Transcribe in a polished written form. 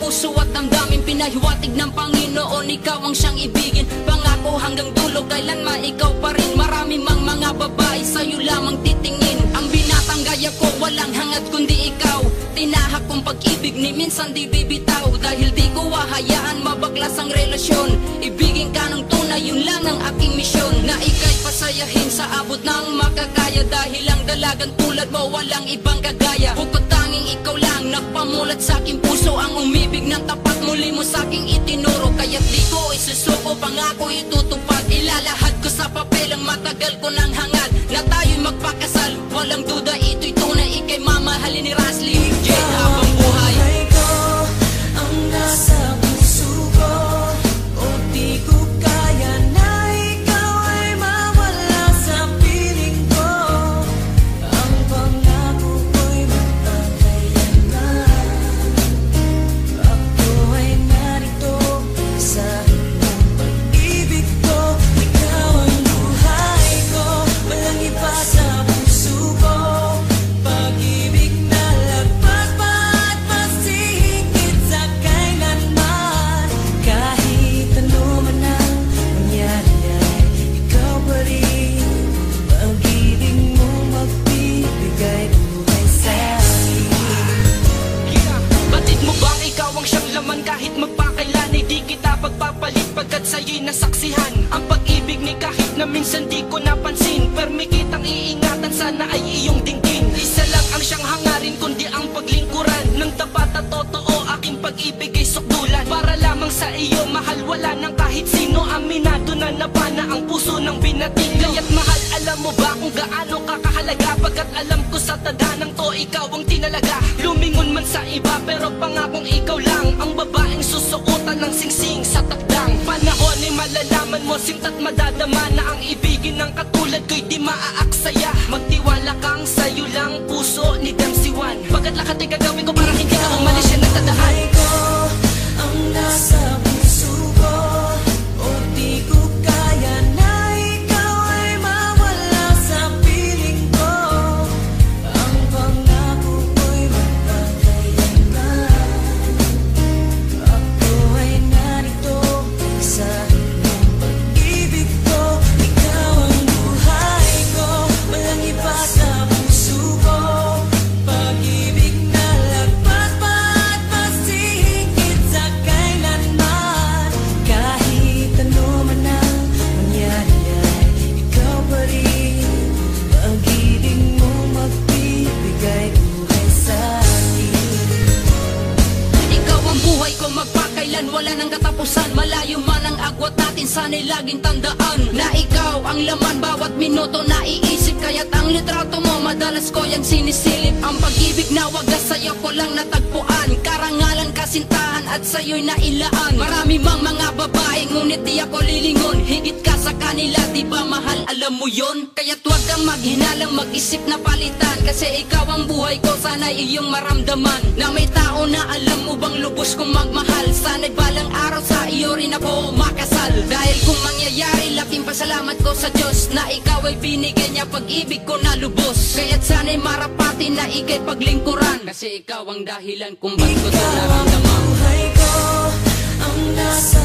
puso at damdamin, pinahiwatig ng Panginoon. Ikaw ang siyang ibigin, pangako hanggang dulo, kailanman ikaw pa rin. Marami mang mga babae sa'yo lamang titingin. Ang binatang gaya ko, walang hangad kundi ikaw. Tinahak kong pag-ibig ni minsan di bibitaw. Dahil di ko hahayaan mabaklas ang relasyon. Ibigin ka ng tunay, yun lang ang aking misyon. Na ika'y pasayahin sa abot ng makakaya. Dahil ang dalagan tulad mo walang ibang kagaya. Bukod tanging ikaw lang nagpamulat sa aking puso. Ang umibig ng tapat muli mo sa aking itinuro. Kaya't di ko isusuko, pangako itutupad. Ilalahad ko sa papel ang matagal ko ng hangad. Na tayo'y magpakasal, walang duda ito'y tunay. Ika'y mamahalin ni Rasly Jane habang buhay. Ko ang nasa puso ko, o di ko kaya na ikaw ay mawala sa piling ko. Ang pangako ko'y magpakailanman. Ako ay narito sa iyong pag-ibig ko. Ikaw ang buhay ko, walang iba sa puso ko. Pag-ibig na lagpas pa at mas higit sa kailanman. Kahit ano man ang mangyari ay ikaw pa rin. Pag-ibig mo magbibigay buhay sa akin. Batid mo bang ikaw ang siyang laman kahit magpakailan ay di kita pagpapalit pagkat sa'yo'y nasaksihan ang pag-ibig ni kahit na minsan di ko napansin. Permi kitang iingatan, sana ay iyong dinggin. Isa lang ang siyang hangarin kundi ang paglingkuran ng tapat at totoo. Aking pag-ibig ay sukdulan para lamang sa iyo, mahal wala nang kahit sino. Aminado na napana ang puso ng binating. Kaya't mahal, alam mo ba kung gaano kakahalaga? Pagkat alam ko sa tadanang to ikaw ang tinalaga. Lumingon man sa iba pero pangakong ikaw lang ang babaeng susuotan ng singsing sa takdang panahon. Ay malalaman mo simta't madadama na ang ibigin ng katulad ko'y di maaaksaya. Magtiwala kang sa'yo lang puso ni Dempsey Juan. Pagkat lahat ay gagawin ko para hindi ka umalis yan nagtadahan. Buhay ko ang nasa puso ko, o di ko kaya na ikaw ay mawala sa piling ko. Ang pangako ko'y magpakailanman. Ako ay narito sa iyong pag-ibig ko. Ikaw ang buhay ko, walang iba sa puso ko. Pag-ibig na lagpas pa at mas higit sa kailanman. Kahit ano man ang mangyari ay ikaw pa rin. Pag-ibig mo magbibigay buhay sa akin. Ikaw ang buhay ko, magpakailan, wala nang katapusan. Malayo man ang agwat natin, sana'y laging tandaan na ikaw ang laman bawat minuto na iisip. Kaya't ang litrato mo madalas ko yang sinisilip. Ang pag-ibig na wagas sa'yo ko lang natagpuan. Karangalan, kasintahan at sa'yo'y nailaan. Marami mang mga babae ngunit di ako lilingon. Higit ka sa kanila, di ba mahal, alam mo yon? Kaya't huwag kang maghinalang mag-isip na palitan. Kasi ikaw ang buhay ko, sana'y iyong maramdaman na may tao na alam mo bang lubos kong magmahal. Sana'y balang araw sa iyo rin ako makasal. Dahil kung mangyayari, laking pasalamat ko sa Diyos na ikaw ay binigay niya pag-ibig ko na lubos. Kaya't sana'y marapati na ika'y paglingkuran. Kasi ikaw ang dahilan kung ba't ko ito Ikaw ang naramdaman. buhay ko, ang nasa